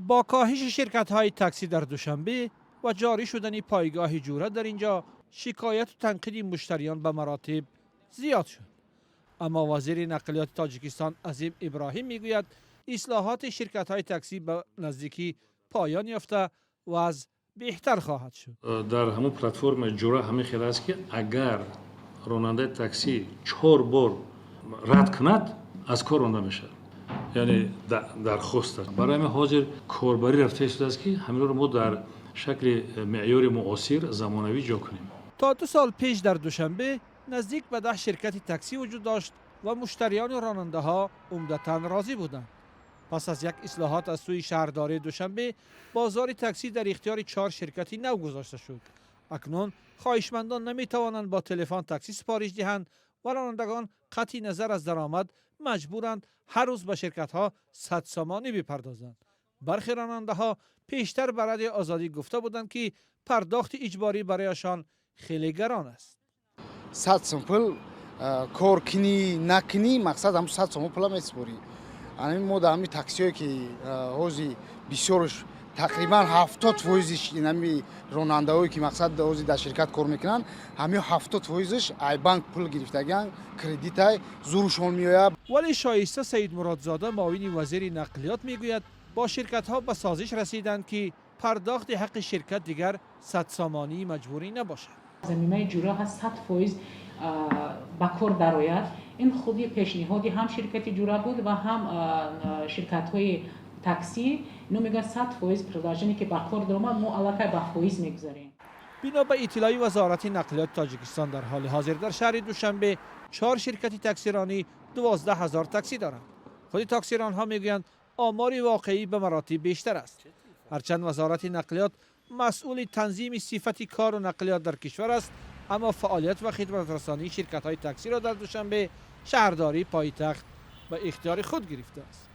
با کاهش شرکت‌های تاکسی در دوشنبه و جاری شدن پایگاه جوره در اینجا، شکایت و تنقید مشتریان به مراتب زیاد شد. اما وزیر نقلیات تاجیکستان عظیم ابراهیم میگوید اصلاحات شرکت‌های تاکسی به نزدیکی پایان یافته و از بهتر خواهد شد. در همون پلتفرم جوره همین خیلی است که اگر راننده تاکسی 4 بار رد کند از کار رانده میشه. یعنی درخواست است. برای همین حاضر کاربری رفته شده است که همین رو ما در شکل معیار معاصر زمانوی جا کنیم. تا 2 سال پیش در دوشنبه نزدیک به 10 شرکت تاکسی وجود داشت و مشتریان و راننده ها عمدتاً راضی بودند. پس از یک اصلاحات از سوی شهرداری دوشنبه، بازار تاکسی در اختیار 4 شرکتی نو گذاشته شد. اکنون خواهشمندان نمی توانند با تلفن تاکسی سفارش دهند و رانندگان قطع نظر از درآمد مجبورند هر روز به شرکت ها 100 سامانی بپردازند. برخی راننده ها پیشتر به رادیو آزادی گفته بودند که پرداخت اجباری برایشان خیلی گران است. 100 сом пул кор кини накини мақсад ҳам 100 сом пула месупорӣ. Ҳамин мо дар ҳамин таксиҳое ки ҳози бисёрш тақрибан 70% инами ронандаҳое ки мақсад ҳози дар ширкат кор мекунанд, ҳамин 70%ш айбанк пул гирифтаган кредитай зуршон меояд. ولی شایسته سید مرادزاده معاون وزیر نقلیات میگوید با شرکت ها به سازش رسیدند که پرداخت حق شرکت دیگر 100 سامانی مجبوری نباشد. زمینه جوره ها 100% به کار درآید. این خودی پیشنهادی هم شرکت جوره بود و هم شرکت های تاکسی. اینو میگن 100% پرداختی که به کار درآمد ما علاقه به فایز میگذاریم. بنا به اطلاع وزارت نقلیات تاجیکستان در حال حاضر در شهر دوشنبه 4 شرکت تاکسیرانی 12,000 تاکسی دارند. خود تاکسیران ها میگویند آمار واقعی به مراتب بیشتر است. هرچند وزارت نقلیات مسئول تنظیم صفت کار و نقلیات در کشور است، اما فعالیت و خدمت رسانی شرکت های تاکسی را در دوشنبه شهرداری پایتخت به اختیار خود گرفته است.